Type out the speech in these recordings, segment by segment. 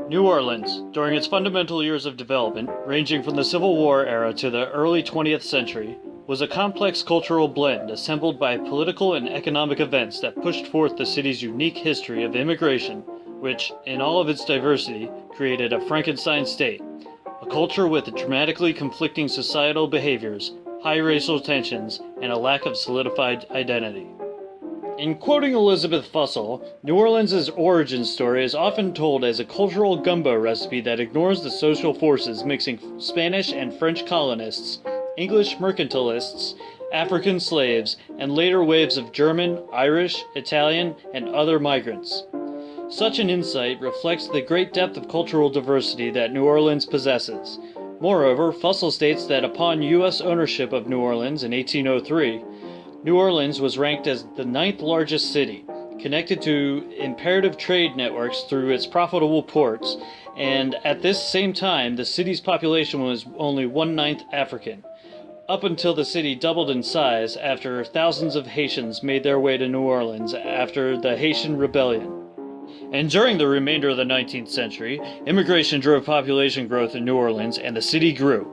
New Orleans, during its fundamental years of development, ranging from the Civil War era to the early 20th century, was a complex cultural blend assembled by political and economic events that pushed forth the city's unique history of immigration, which, in all of its diversity, created a Frankenstein state, a culture with dramatically conflicting societal behaviors, high racial tensions, and a lack of solidified identity. In quoting Elizabeth Fussell, New Orleans' origin story is often told as a cultural gumbo recipe that ignores the social forces mixing Spanish and French colonists, English mercantilists, African slaves, and later waves of German, Irish, Italian, and other migrants. Such an insight reflects the great depth of cultural diversity that New Orleans possesses. Moreover, Fussell states that upon U.S. ownership of New Orleans in 1803, New Orleans was ranked as the 9th largest city, connected to imperative trade networks through its profitable ports, and at this same time the city's population was only 1/9 African, up until the city doubled in size after thousands of Haitians made their way to New Orleans after the Haitian Rebellion. And during the remainder of the 19th century, immigration drove population growth in New Orleans, and the city grew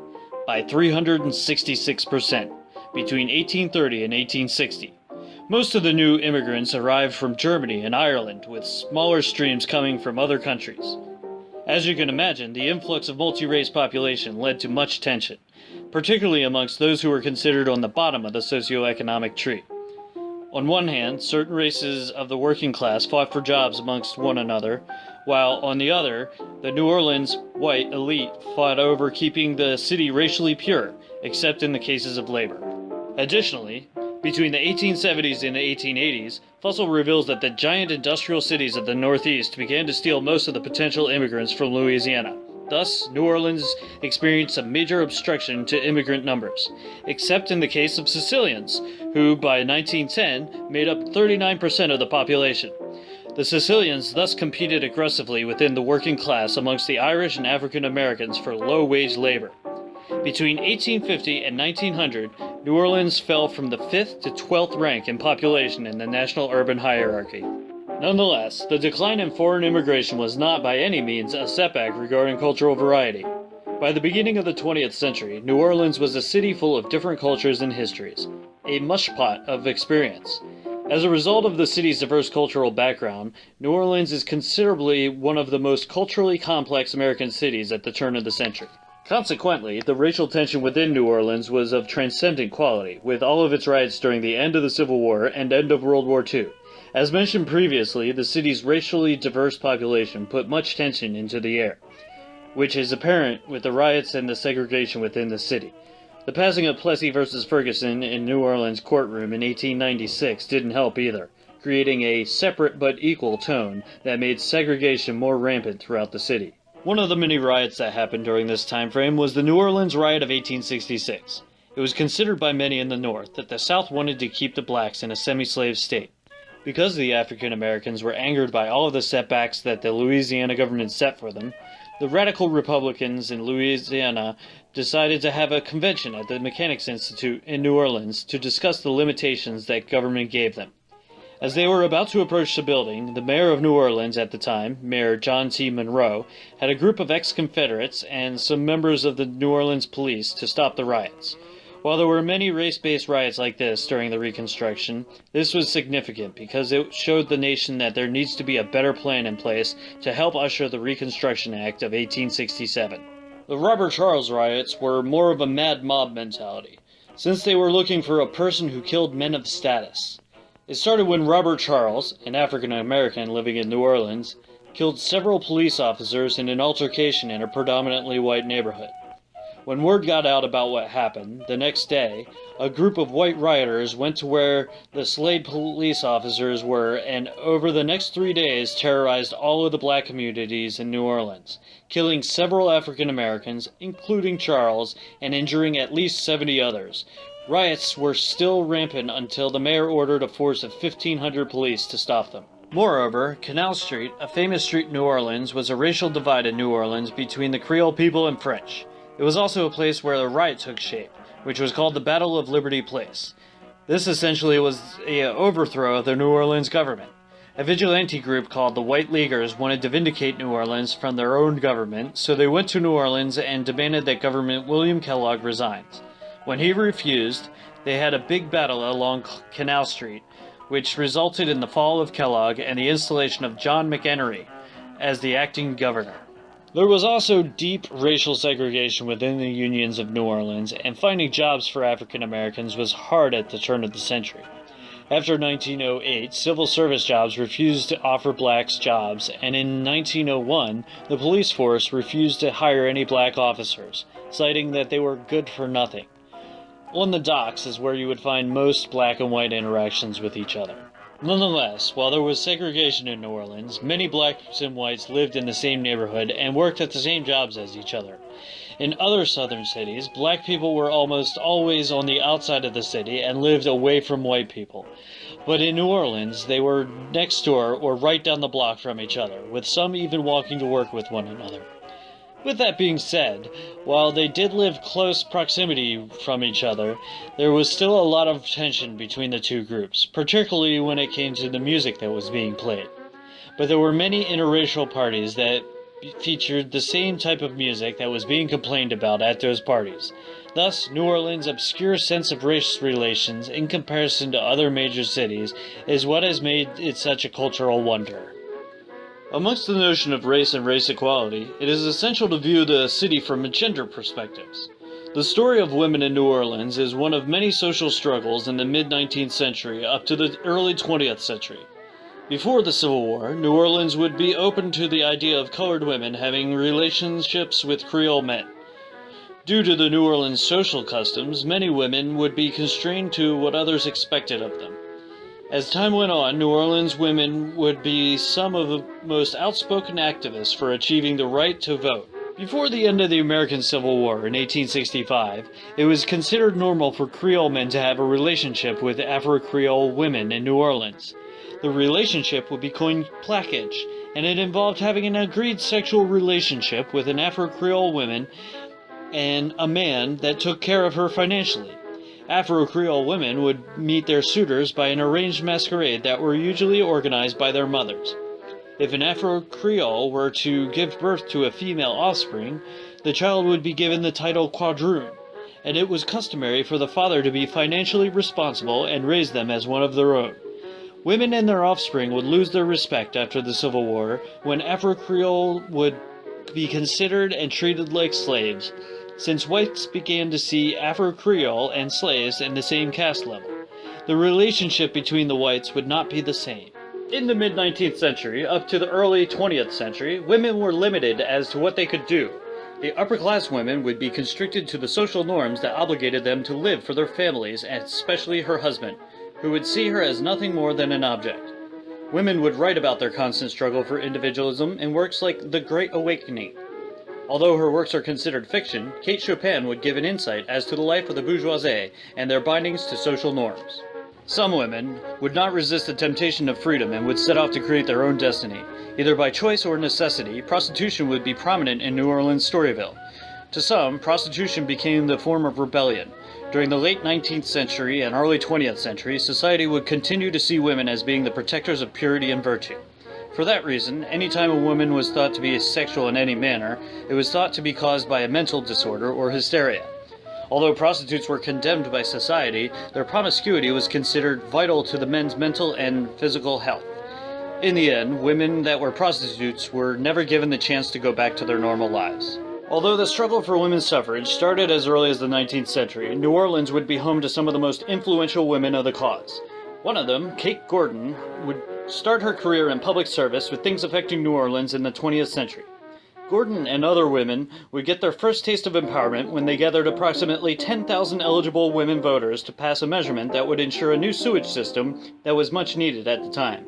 by 366%. Between 1830 and 1860. Most of the new immigrants arrived from Germany and Ireland, with smaller streams coming from other countries. As you can imagine, the influx of multi-race population led to much tension, particularly amongst those who were considered on the bottom of the socioeconomic tree. On one hand, certain races of the working class fought for jobs amongst one another, while on the other, the New Orleans white elite fought over keeping the city racially pure, except in the cases of labor. Additionally, between the 1870s and the 1880s, Fussell reveals that the giant industrial cities of the Northeast began to steal most of the potential immigrants from Louisiana. Thus, New Orleans experienced a major obstruction to immigrant numbers, except in the case of Sicilians, who by 1910 made up 39% of the population. The Sicilians thus competed aggressively within the working class amongst the Irish and African Americans for low-wage labor. Between 1850 and 1900, New Orleans fell from the 5th to 12th rank in population in the national urban hierarchy. Nonetheless, the decline in foreign immigration was not by any means a setback regarding cultural variety. By the beginning of the 20th century, New Orleans was a city full of different cultures and histories, a mushpot of experience. As a result of the city's diverse cultural background, New Orleans is considerably one of the most culturally complex American cities at the turn of the century. Consequently, the racial tension within New Orleans was of transcendent quality, with all of its riots during the end of the Civil War and end of World War II. As mentioned previously, the city's racially diverse population put much tension into the air, which is apparent with the riots and the segregation within the city. The passing of Plessy versus Ferguson in New Orleans courtroom in 1896 didn't help either, creating a separate but equal tone that made segregation more rampant throughout the city. One of the many riots that happened during this time frame was the New Orleans Riot of 1866. It was considered by many in the North that the South wanted to keep the blacks in a semi-slave state. Because the African Americans were angered by all of the setbacks that the Louisiana government set for them, the radical Republicans in Louisiana decided to have a convention at the Mechanics Institute in New Orleans to discuss the limitations that government gave them. As they were about to approach the building, the mayor of New Orleans at the time, Mayor John T. Monroe, had a group of ex-Confederates and some members of the New Orleans police to stop the riots. While there were many race-based riots like this during the Reconstruction, this was significant because it showed the nation that there needs to be a better plan in place to help usher the Reconstruction Act of 1867. The Robert Charles riots were more of a mad mob mentality, since they were looking for a person who killed men of status. It started when Robert Charles, an African-American living in New Orleans, killed several police officers in an altercation in a predominantly white neighborhood. When word got out about what happened, the next day, a group of white rioters went to where the Slade police officers were and over the next 3 days terrorized all of the black communities in New Orleans, killing several African-Americans, including Charles, and injuring at least 70 others. Riots were still rampant until the mayor ordered a force of 1,500 police to stop them. Moreover, Canal Street, a famous street in New Orleans, was a racial divide in New Orleans between the Creole people and French. It was also a place where the riot took shape, which was called the Battle of Liberty Place. This essentially was an overthrow of the New Orleans government. A vigilante group called the White Leaguers wanted to vindicate New Orleans from their own government, so they went to New Orleans and demanded that Governor William Kellogg resigns. When he refused, they had a big battle along Canal Street, which resulted in the fall of Kellogg and the installation of John McHenry as the acting governor. There was also deep racial segregation within the unions of New Orleans, and finding jobs for African Americans was hard at the turn of the century. After 1908, civil service jobs refused to offer blacks jobs, and in 1901, the police force refused to hire any black officers, citing that they were good for nothing. On the docks is where you would find most black and white interactions with each other. Nonetheless, while there was segregation in New Orleans, many blacks and whites lived in the same neighborhood and worked at the same jobs as each other. In other southern cities, black people were almost always on the outside of the city and lived away from white people. But in New Orleans, they were next door or right down the block from each other, with some even walking to work with one another. With that being said, while they did live close proximity from each other, there was still a lot of tension between the two groups, particularly when it came to the music that was being played. But there were many interracial parties that featured the same type of music that was being complained about at those parties. Thus, New Orleans' obscure sense of race relations in comparison to other major cities is what has made it such a cultural wonder. Amongst the notion of race and race equality, it is essential to view the city from gender perspectives. The story of women in New Orleans is one of many social struggles in the mid-19th century up to the early 20th century. Before the Civil War, New Orleans would be open to the idea of colored women having relationships with Creole men. Due to the New Orleans social customs, many women would be constrained to what others expected of them. As time went on, New Orleans women would be some of the most outspoken activists for achieving the right to vote. Before the end of the American Civil War in 1865, it was considered normal for Creole men to have a relationship with Afro-Creole women in New Orleans. The relationship would be coined plaquage, and it involved having an agreed sexual relationship with an Afro-Creole woman and a man that took care of her financially. Afro-Creole women would meet their suitors by an arranged masquerade that were usually organized by their mothers. If an Afro-Creole were to give birth to a female offspring, the child would be given the title quadroon, and it was customary for the father to be financially responsible and raise them as one of their own. Women and their offspring would lose their respect after the Civil War, when Afro-Creole would be considered and treated like slaves, since whites began to see Afro-Creole and slaves in the same caste level. The relationship between the whites would not be the same. In the mid-19th century, up to the early 20th century, women were limited as to what they could do. The upper-class women would be constricted to the social norms that obligated them to live for their families, and especially her husband, who would see her as nothing more than an object. Women would write about their constant struggle for individualism in works like The Great Awakening. Although her works are considered fiction, Kate Chopin would give an insight as to the life of the bourgeoisie and their bindings to social norms. Some women would not resist the temptation of freedom and would set off to create their own destiny. Either by choice or necessity, prostitution would be prominent in New Orleans' Storyville. To some, prostitution became the form of rebellion. During the late 19th century and early 20th century, society would continue to see women as being the protectors of purity and virtue. For that reason, any time a woman was thought to be sexual in any manner, it was thought to be caused by a mental disorder or hysteria. Although prostitutes were condemned by society, their promiscuity was considered vital to the men's mental and physical health. In the end, women that were prostitutes were never given the chance to go back to their normal lives. Although the struggle for women's suffrage started as early as the 19th century, New Orleans would be home to some of the most influential women of the cause. One of them, Kate Gordon, would start her career in public service with things affecting New Orleans in the 20th century. Gordon and other women would get their first taste of empowerment when they gathered approximately 10,000 eligible women voters to pass a measurement that would ensure a new sewage system that was much needed at the time.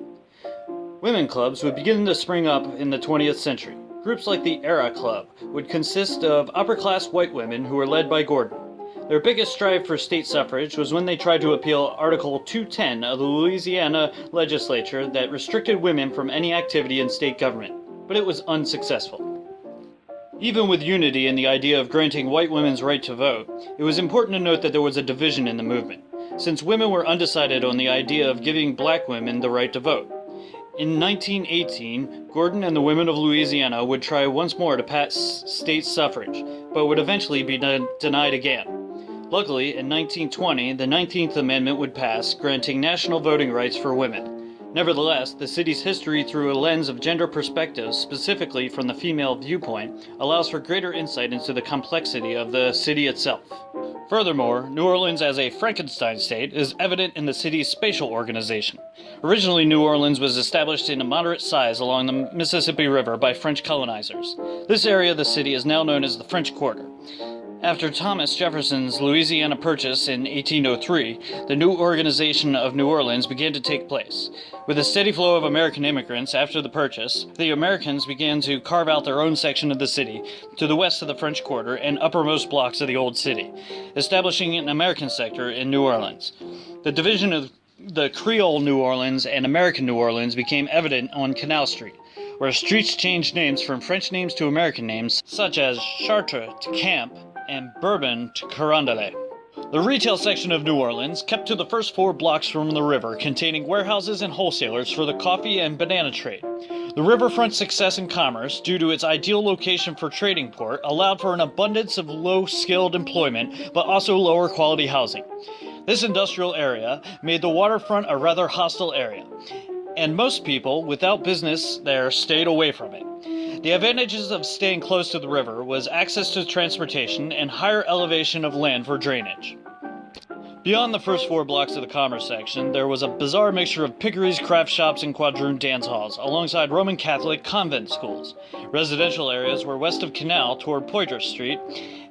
Women clubs would begin to spring up in the 20th century. Groups like the Era Club would consist of upper-class white women who were led by Gordon. Their biggest strive for state suffrage was when they tried to appeal Article 210 of the Louisiana legislature that restricted women from any activity in state government, but it was unsuccessful. Even with unity in the idea of granting white women's right to vote, it was important to note that there was a division in the movement, since women were undecided on the idea of giving black women the right to vote. In 1918, Gordon and the women of Louisiana would try once more to pass state suffrage, but would eventually be denied again. Luckily, in 1920, the 19th Amendment would pass, granting national voting rights for women. Nevertheless, the city's history through a lens of gender perspectives, specifically from the female viewpoint, allows for greater insight into the complexity of the city itself. Furthermore, New Orleans as a Frankenstein state is evident in the city's spatial organization. Originally, New Orleans was established in a moderate size along the Mississippi River by French colonizers. This area of the city is now known as the French Quarter. After Thomas Jefferson's Louisiana Purchase in 1803, the new organization of New Orleans began to take place. With a steady flow of American immigrants after the purchase, the Americans began to carve out their own section of the city to the west of the French Quarter and uppermost blocks of the Old City, establishing an American sector in New Orleans. The division of the Creole New Orleans and American New Orleans became evident on Canal Street, where streets changed names from French names to American names, such as Chartres to Camp and Bourbon to Carondelet. The retail section of New Orleans kept to the first 4 blocks from the river, containing warehouses and wholesalers for the coffee and banana trade. The riverfront success in commerce, due to its ideal location for trading port, allowed for an abundance of low-skilled employment, but also lower-quality housing. This industrial area made the waterfront a rather hostile area, and most people without business there stayed away from it. The advantages of staying close to the river was access to transportation and higher elevation of land for drainage. Beyond the first 4 blocks of the commerce section, there was a bizarre mixture of piggeries, craft shops, and quadroon dance halls, alongside Roman Catholic convent schools. Residential areas were west of Canal toward Poydras Street,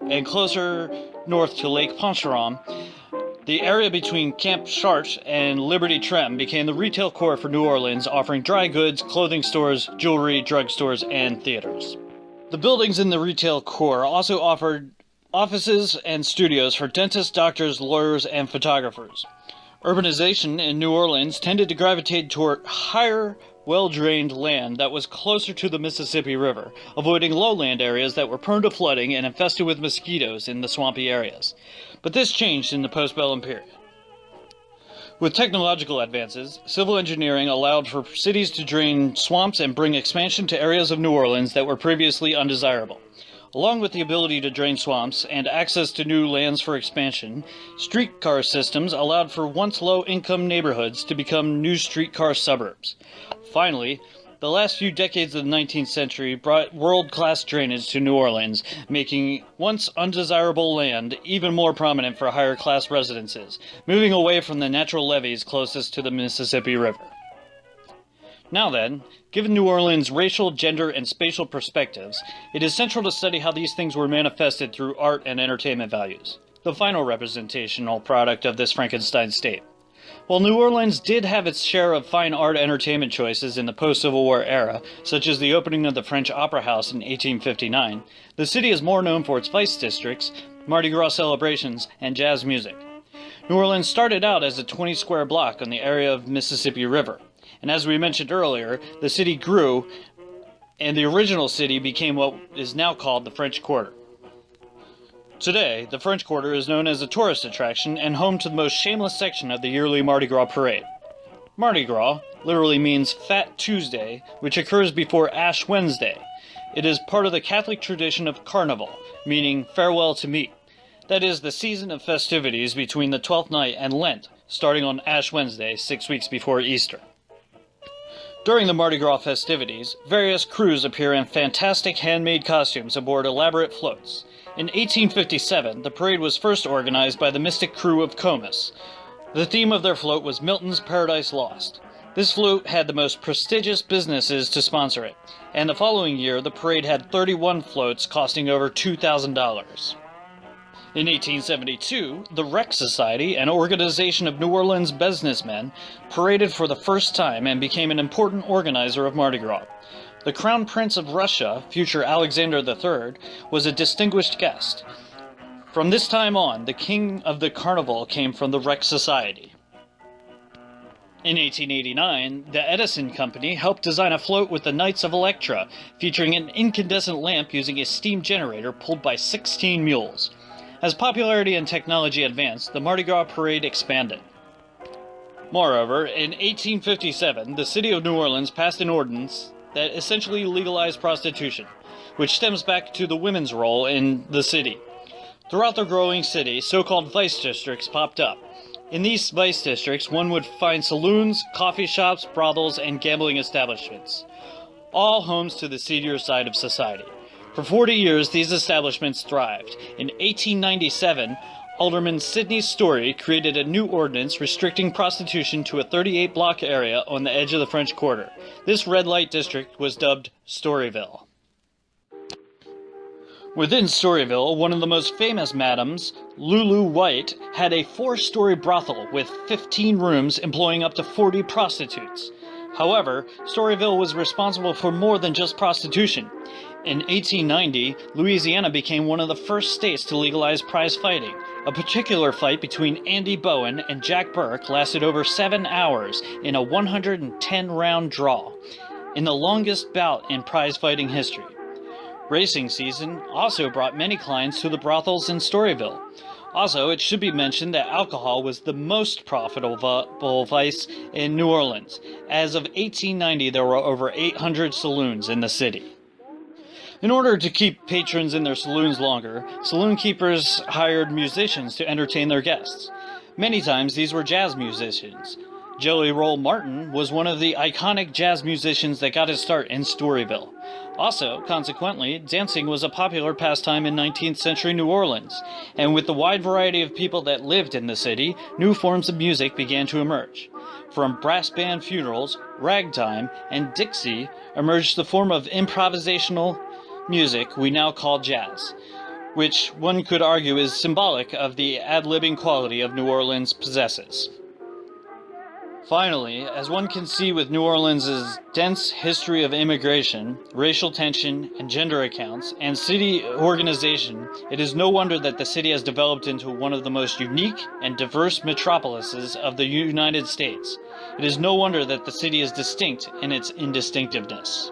and closer north to Lake Pontchartrain. The area between Camp Chartres and Liberty Trem became the retail core for New Orleans, offering dry goods, clothing stores, jewelry, drugstores, and theaters. The buildings in the retail core also offered offices and studios for dentists, doctors, lawyers, and photographers. Urbanization in New Orleans tended to gravitate toward higher, well-drained land that was closer to the Mississippi River, avoiding lowland areas that were prone to flooding and infested with mosquitoes in the swampy areas. But this changed in the postbellum period. With technological advances, civil engineering allowed for cities to drain swamps and bring expansion to areas of New Orleans that were previously undesirable. Along with the ability to drain swamps and access to new lands for expansion, streetcar systems allowed for once low-income neighborhoods to become new streetcar suburbs. Finally, the last few decades of the 19th century brought world-class drainage to New Orleans, making once undesirable land even more prominent for higher-class residences, moving away from the natural levees closest to the Mississippi River. Now then, given New Orleans' racial, gender, and spatial perspectives, it is central to study how these things were manifested through art and entertainment values, the final representational product of this Frankenstein state. While New Orleans did have its share of fine art entertainment choices in the post-Civil War era, such as the opening of the French Opera House in 1859, the city is more known for its vice districts, Mardi Gras celebrations, and jazz music. New Orleans started out as a 20-square block on the area of Mississippi River, and as we mentioned earlier, the city grew, and the original city became what is now called the French Quarter. Today, the French Quarter is known as a tourist attraction and home to the most shameless section of the yearly Mardi Gras parade. Mardi Gras literally means Fat Tuesday, which occurs before Ash Wednesday. It is part of the Catholic tradition of Carnival, meaning farewell to meat. That is the season of festivities between the 12th night and Lent, starting on Ash Wednesday, 6 weeks before Easter. During the Mardi Gras festivities, various crews appear in fantastic handmade costumes aboard elaborate floats. In 1857, the parade was first organized by the Mystic Crew of Comus. The theme of their float was Milton's Paradise Lost. This float had the most prestigious businesses to sponsor it, and the following year the parade had 31 floats costing over $2,000. In 1872, the Rec Society, an organization of New Orleans businessmen, paraded for the first time and became an important organizer of Mardi Gras. The Crown Prince of Russia, future Alexander III, was a distinguished guest. From this time on, the king of the carnival came from the Rec Society. In 1889, the Edison Company helped design a float with the Knights of Electra, featuring an incandescent lamp using a steam generator pulled by 16 mules. As popularity and technology advanced, the Mardi Gras parade expanded. Moreover, in 1857, the city of New Orleans passed an ordinance that essentially legalized prostitution, which stems back to the women's role in the city. Throughout the growing city, so-called vice districts popped up. In these vice districts, one would find saloons, coffee shops, brothels, and gambling establishments, all homes to the seedier side of society. For 40 years, these establishments thrived. In 1897, Alderman Sidney Story created a new ordinance restricting prostitution to a 38-block area on the edge of the French Quarter. This red light district was dubbed Storyville. Within Storyville, one of the most famous madams, Lulu White, had a 4-story brothel with 15 rooms employing up to 40 prostitutes. However, Storyville was responsible for more than just prostitution. In 1890, Louisiana became one of the first states to legalize prize fighting. A particular fight between Andy Bowen and Jack Burke lasted over 7 hours in a 110-round draw, in the longest bout in prize fighting history. Racing season also brought many clients to the brothels in Storyville. Also, it should be mentioned that alcohol was the most profitable vice in New Orleans. As of 1890, there were over 800 saloons in the city. In order to keep patrons in their saloons longer, saloon keepers hired musicians to entertain their guests. Many times these were jazz musicians. Jelly Roll Martin was one of the iconic jazz musicians that got his start in Storyville. Also, consequently, dancing was a popular pastime in 19th century New Orleans, and with the wide variety of people that lived in the city, new forms of music began to emerge. From brass band funerals, ragtime, and Dixie emerged the form of improvisational music we now call jazz, which one could argue is symbolic of the ad-libbing quality of New Orleans possesses. Finally, as one can see with New Orleans' dense history of immigration, racial tension, and gender accounts, and city organization, it is no wonder that the city has developed into one of the most unique and diverse metropolises of the United States. It is no wonder that the city is distinct in its indistinctiveness.